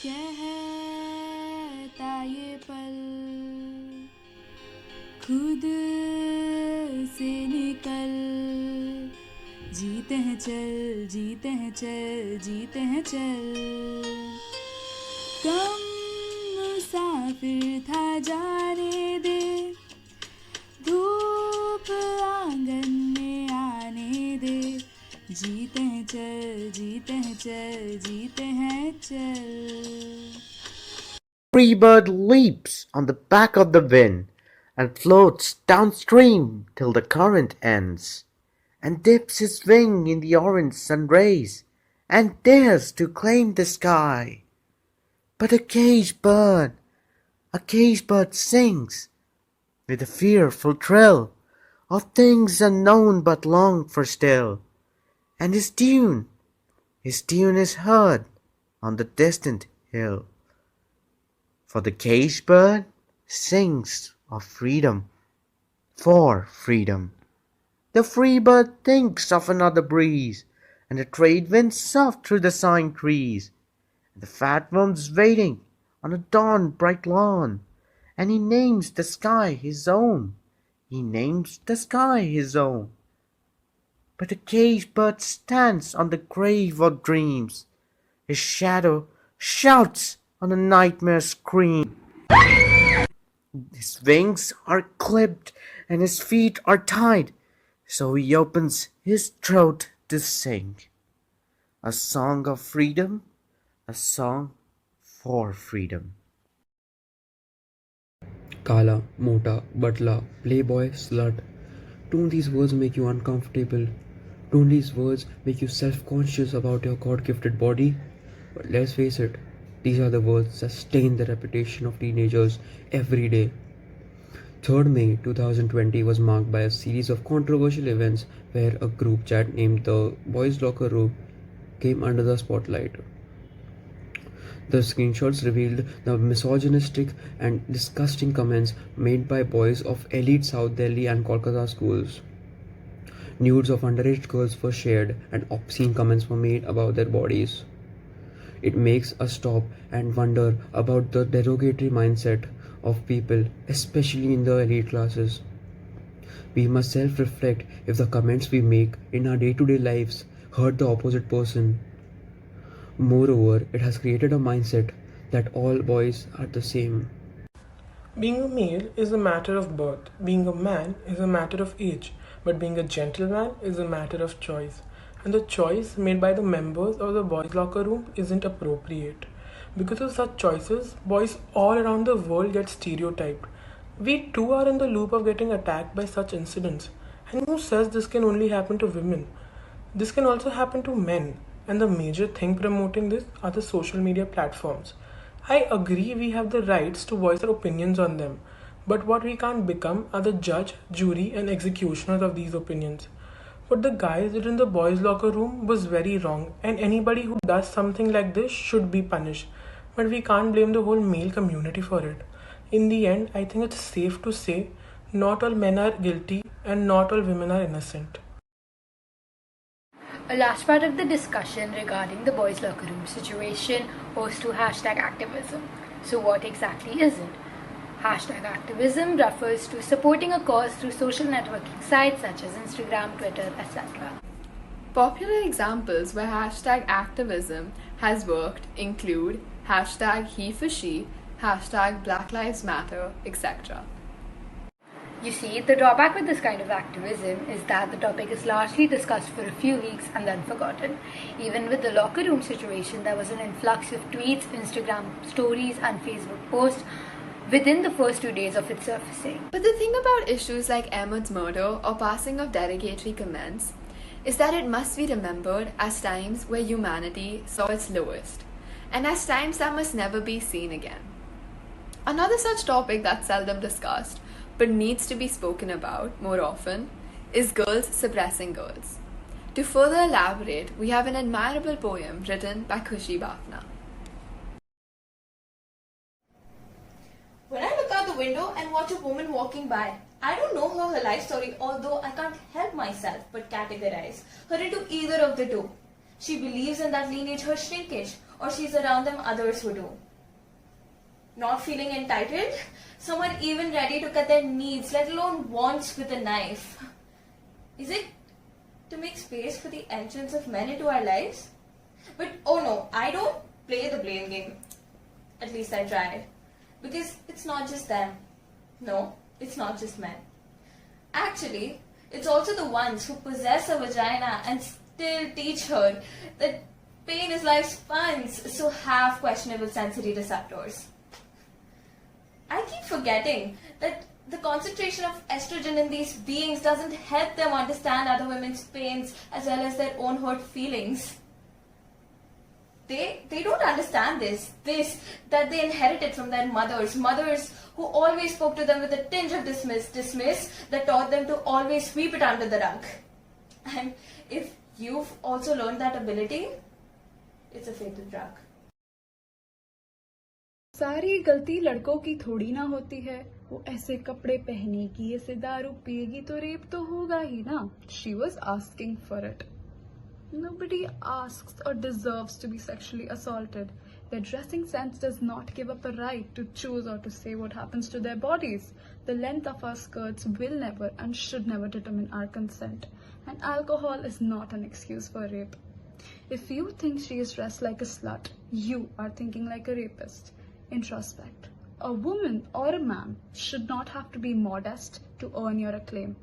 कहता ये पल खुद से निकल, जीते हैं चल, जीते हैं चल, जीते हैं चल। कम मुसाफिर था जाने दे, धूप आंगन में आने दे, जीते हैं चल, जीते हैं चल, जीते हैं चल। Free bird leaps on the back of the wind and floats downstream till the current ends, and dips his wing in the orange sun rays, and dares to claim the sky. But a caged bird sings with a fearful thrill of things unknown but longed for still, and his tune is heard on the distant hill. For the caged bird sings of freedom, for freedom. The free bird thinks of another breeze, and the trade winds soft through the sighing trees, and the fat worms waiting on a dawn bright lawn, and he names the sky his own, he names the sky his own. But the caged bird stands on the grave of dreams, his shadow shouts on a nightmare scream. His wings are clipped and his feet are tied, so he opens his throat to sing a song of freedom, a song for freedom. Kala, Mota, Butla, Playboy, Slut. Don't these words make you uncomfortable? Don't these words make you self-conscious about your God-gifted body? But let's face it, these are the words that stain the reputation of teenagers every day. 3rd May 2020 was marked by a series of controversial events where a group chat named the Boys Locker Room came under the spotlight. The screenshots revealed the misogynistic and disgusting comments made by boys of elite South Delhi and Kolkata schools. Nudes of underage girls were shared and obscene comments were made about their bodies. It makes us stop and wonder about the derogatory mindset of people, especially in the elite classes. We must self-reflect if the comments we make in our day-to-day lives hurt the opposite person. Moreover, it has created a mindset that all boys are the same. Being a male is a matter of birth, being a man is a matter of age, but being a gentleman is a matter of choice. And the choice made by the members of the boys' locker room isn't appropriate. Because of such choices, boys all around the world get stereotyped. We too are in the loop of getting attacked by such incidents. And who says this can only happen to women? This can also happen to men. And the major thing promoting this are the social media platforms. I agree we have the rights to voice our opinions on them, but what we can't become are the judge, jury, and executioners of these opinions. What the guys did in the boys' locker room was very wrong, and anybody who does something like this should be punished. But we can't blame the whole male community for it. In the end, I think it's safe to say not all men are guilty and not all women are innocent. A large part of the discussion regarding the boys' locker room situation owes to hashtag activism. So what exactly is it? Hashtag activism refers to supporting a cause through social networking sites such as Instagram, Twitter, etc. Popular examples where hashtag activism has worked include hashtag he for she, hashtag Black Lives Matter, etc. You see, the drawback with this kind of activism is that the topic is largely discussed for a few weeks and then forgotten. Even with the locker room situation, there was an influx of tweets, Instagram stories and Facebook posts within the first 2 days of its surfacing. But the thing about issues like Ahmed's murder or passing of derogatory comments is that it must be remembered as times where humanity saw its lowest, and as times that must never be seen again. Another such topic that's seldom discussed but needs to be spoken about more often is girls suppressing girls. To further elaborate, we have an admirable poem written by Khushi Bafna. When I look out the window and watch a woman walking by, I don't know her life story, although I can't help myself but categorize her into either of the two. She believes in that lineage her shrinkage, or she's around them others who do. Not feeling entitled? Someone even ready to cut their needs, let alone wants, with a knife. Is it to make space for the entrance of men into our lives? But oh no, I don't play the blame game. At least I try. Because it's not just them. No, it's not just men. Actually, it's also the ones who possess a vagina and still teach her that pain is life's sponge, so have questionable sensory receptors. I keep forgetting that the concentration of estrogen in these beings doesn't help them understand other women's pains as well as their own hurt feelings. They don't understand this, that they inherited from their mothers who always spoke to them with a tinge of dismiss, that taught them to always sweep it under the rug. And if you've also learned that ability, it's a fatal drug. सारी गलती लड़कों की थोड़ी ना होती है. वो ऐसे कपड़े पहनेगी, ऐसे दारू पिएगी तो रेप तो होगा ही ना. She was asking for it. Nobody asks or deserves to be sexually assaulted. Their dressing sense does not give up a right to choose or to say what happens to their bodies. The length of our skirts will never and should never determine our consent. And alcohol is not an excuse for rape. If you think she is dressed like a slut, you are thinking like a rapist. Introspect. A woman or a man should not have to be modest to earn your acclaim.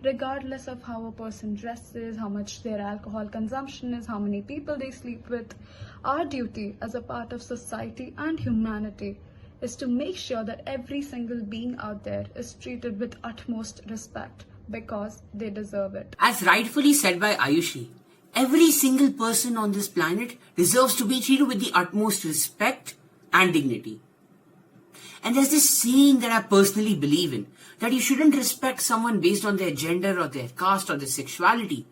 Regardless of how a person dresses, how much their alcohol consumption is, how many people they sleep with, our duty as a part of society and humanity is to make sure that every single being out there is treated with utmost respect because they deserve it. As rightfully said by Ayushi, every single person on this planet deserves to be treated with the utmost respect and dignity. And there's this saying that I personally believe in, that you shouldn't respect someone based on their gender or their caste or their sexuality.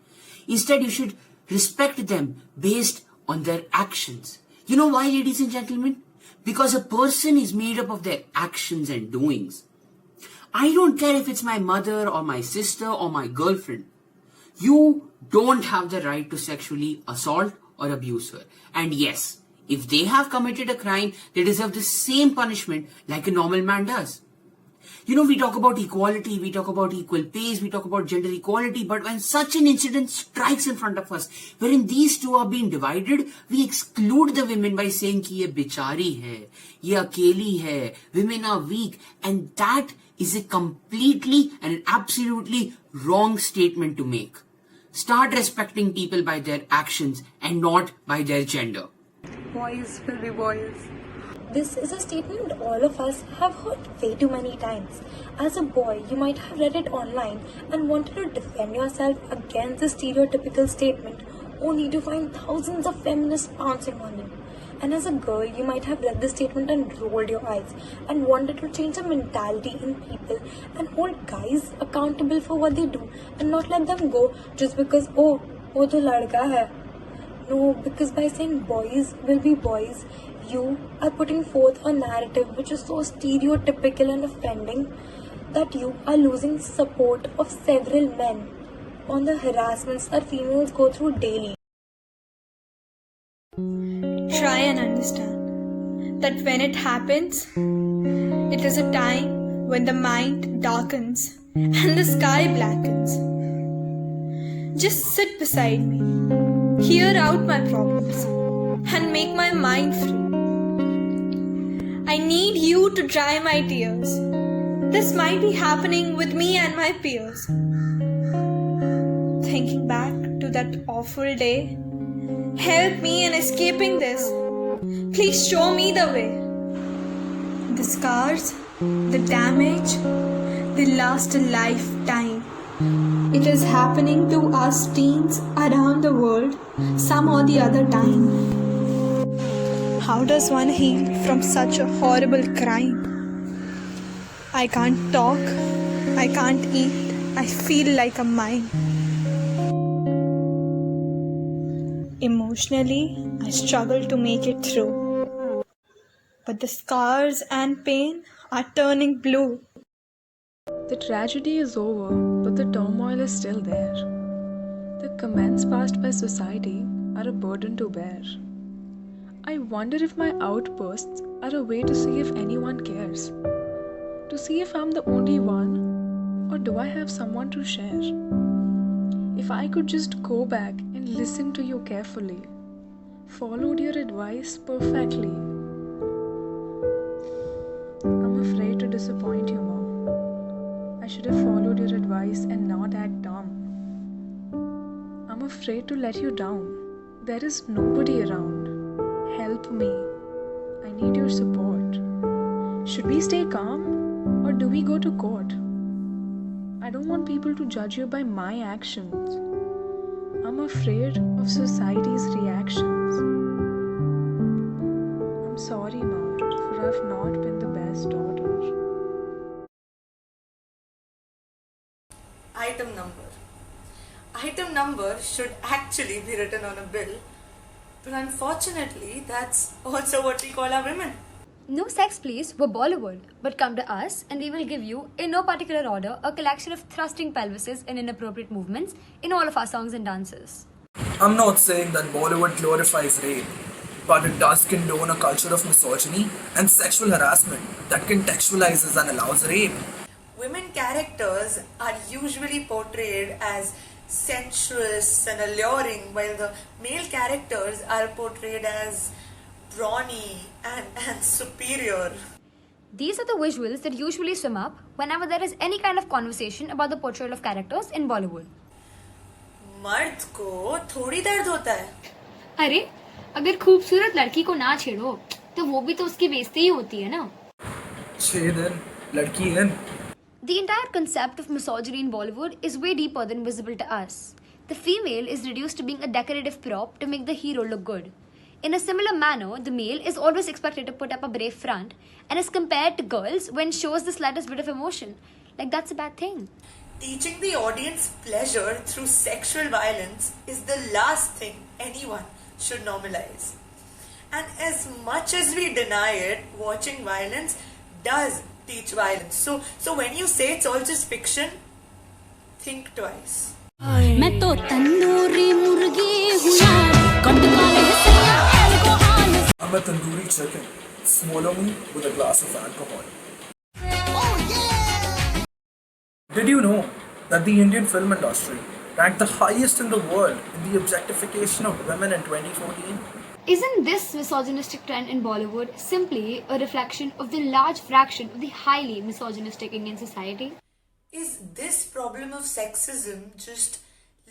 Instead, you should respect them based on their actions. You know why, ladies and gentlemen? Because a person is made up of their actions and doings. I don't care if it's my mother or my sister or my girlfriend. You don't have the right to sexually assault or abuse her. And yes, if they have committed a crime, they deserve the same punishment like a normal man does. You know, we talk about equality, we talk about equal pays, we talk about gender equality, but when such an incident strikes in front of us, wherein these two are being divided, we exclude the women by saying ki ye bichari hai, ye akeli hai, women are weak, and that is a completely and an absolutely wrong statement to make. Start respecting people by their actions and not by their gender. Boys will be boys. This is a statement all of us have heard way too many times. As a boy, you might have read it online and wanted to defend yourself against the stereotypical statement, only to find thousands of feminists pouncing on you. And as a girl, you might have read the statement and rolled your eyes and wanted to change the mentality in people and hold guys accountable for what they do and not let them go just because, oh, wo to ladka hai. No, because by saying boys will be boys, you are putting forth a narrative which is so stereotypical and offending that you are losing support of several men on the harassments that females go through daily. Try and understand that when it happens, it is a time when the mind darkens and the sky blackens. Just sit beside me, hear out my problems, and make my mind free. I need you to dry my tears. This might be happening with me and my peers. Thinking back to that awful day, help me in escaping this. Please show me the way. The scars, the damage, they last a lifetime. It is happening to us teens around the world some or the other time. How does one heal from such a horrible crime? I can't talk, I can't eat, I feel like a mime. Emotionally, I struggle to make it through. But the scars and pain are turning blue. The tragedy is over, but the turmoil is still there. The comments passed by society are a burden to bear. I wonder if my outbursts are a way to see if anyone cares. To see if I'm the only one, or do I have someone to share? If I could just go back and listen to you carefully, followed your advice perfectly. I'm afraid to disappoint you, Mom. I should have followed your advice and not act dumb. I'm afraid to let you down. There is nobody around. Help me. I need your support. Should we stay calm or do we go to court? I don't want people to judge you by my actions. I'm afraid of society's reactions. I'm sorry, Mom, for I've not been the best daughter. Item number. Item number should actually be written on a bill, but unfortunately, that's also what we call our women. No sex please, we're Bollywood. But come to us and we will give you, in no particular order, a collection of thrusting pelvises and inappropriate movements in all of our songs and dances. I'm not saying that Bollywood glorifies rape, but it does condone a culture of misogyny and sexual harassment that contextualizes and allows rape. Women characters are usually portrayed as sensuous and alluring, while the male characters are portrayed as brawny and superior. These are the visuals that usually swim up whenever there is any kind of conversation about the portrayal of characters in Bollywood. मर्द को थोड़ी दर्द होता है. अरे अगर खूबसूरत लड़की को ना छेड़ो तो वो भी तो उसकी बेइज्जती ही होती है ना. छेद इन, लड़की इन. The entire concept of misogyny in Bollywood is way deeper than visible to us. The female is reduced to being a decorative prop to make the hero look good. In a similar manner, the male is always expected to put up a brave front and is compared to girls when shows the slightest bit of emotion. Like that's a bad thing. Teaching the audience pleasure through sexual violence is the last thing anyone should normalize. And as much as we deny it, watching violence does teach violence. So when you say it's all just fiction, think twice. मैं तो तंदूरी मुर्गी हूँ यार, कटकाले सैया को आने. I'm a tandoori chicken. Swallow me with a glass of alcohol. Did you know that the Indian film industry ranked the highest in the world in the objectification of women in 2014? Isn't this misogynistic trend in Bollywood simply a reflection of the large fraction of the highly misogynistic Indian society? Is this problem of sexism just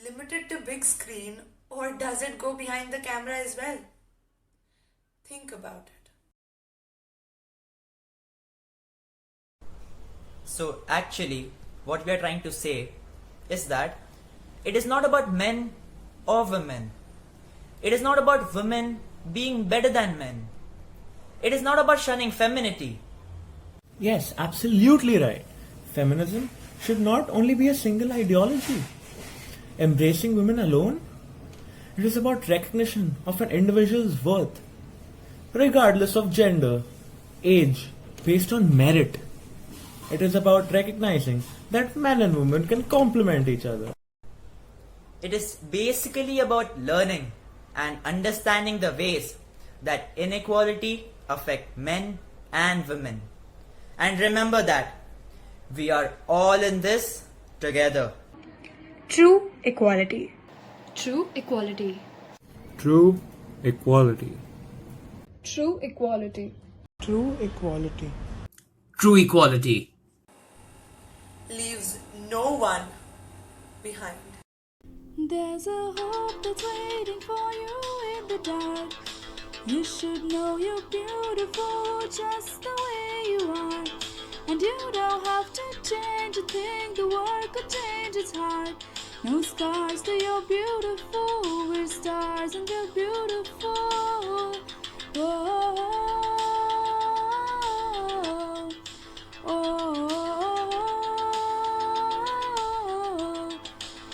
limited to big screen, or does it go behind the camera as well? Think about it. So actually, what we are trying to say is that it is not about men or women. It is not about women being better than men. It is not about shunning femininity. Yes, absolutely right. Feminism should not only be a single ideology. Embracing women alone, it is about recognition of an individual's worth, regardless of gender, age, based on merit. It is about recognizing that men and women can complement each other. It is basically about learning and understanding the ways that inequality affect men and women. And remember that we are all in this together. True equality. True equality. True equality. True equality. True equality. True equality. Leaves no one behind. There's a hope that's waiting for you in the dark. You should know you're beautiful just the way you are. And you don't have to change a thing, the world could change its heart. No scars, though you're beautiful. We're stars and they're beautiful. Oh, oh, oh.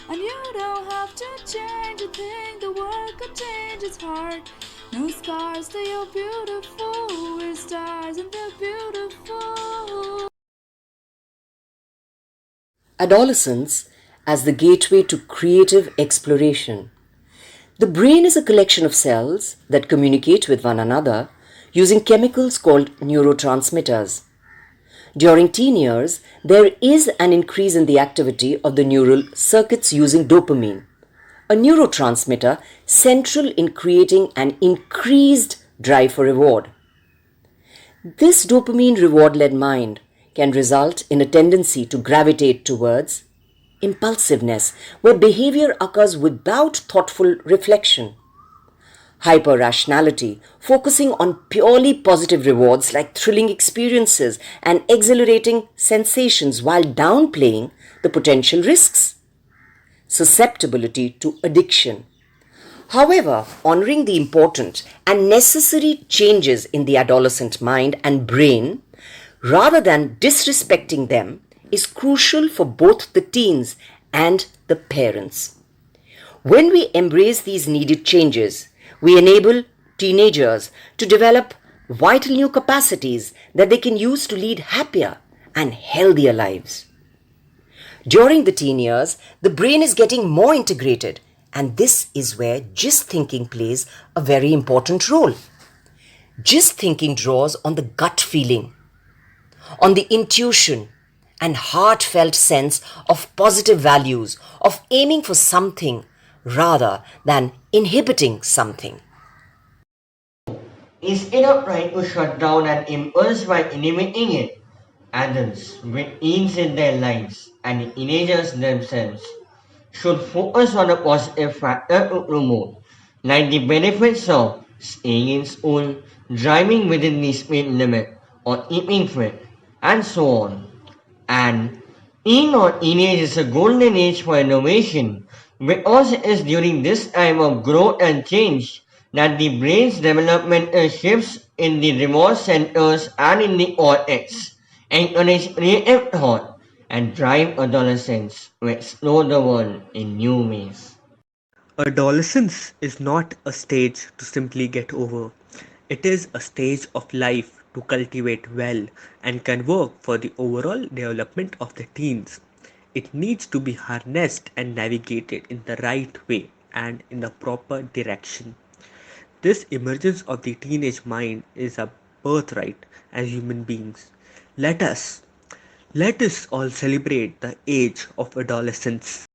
And you don't have to change a thing, the world could change its heart. No scars, though you're beautiful. We're stars and they're beautiful. Adolescence as the gateway to creative exploration. The brain is a collection of cells that communicate with one another using chemicals called neurotransmitters. During teen years, there is an increase in the activity of the neural circuits using dopamine, a neurotransmitter central in creating an increased drive for reward. This dopamine reward-led mind can result in a tendency to gravitate towards impulsiveness, where behavior occurs without thoughtful reflection. Hyper-rationality, focusing on purely positive rewards like thrilling experiences and exhilarating sensations while downplaying the potential risks. Susceptibility to addiction. However, honoring the important and necessary changes in the adolescent mind and brain, rather than disrespecting them, is crucial for both the teens and the parents. When we embrace these needed changes, we enable teenagers to develop vital new capacities that they can use to lead happier and healthier lives. During the teen years, the brain is getting more integrated, and this is where gist thinking plays a very important role. Gist thinking draws on the gut feeling, on the intuition and heartfelt sense of positive values, of aiming for something rather than inhibiting something. Is it upright to shut down an impulse by inhibiting it? Adults with teens in their lives and the teenagers themselves should focus on a positive factor to promote, like the benefits of staying in school, driving within the speed limit, or keeping fit, and so on. And teen or teenage is a golden age for innovation because it is during this time of growth and change that the brain's developmental shifts in the reward centers and in the cortex encourage creative thought and drive adolescents to explore the world in new ways. Adolescence is not a stage to simply get over. It is a stage of life to cultivate well and can work for the overall development of the teens. It needs to be harnessed and navigated in the right way and in the proper direction. This emergence of the teenage mind is a birthright as human beings. Let us let us all celebrate the age of adolescence.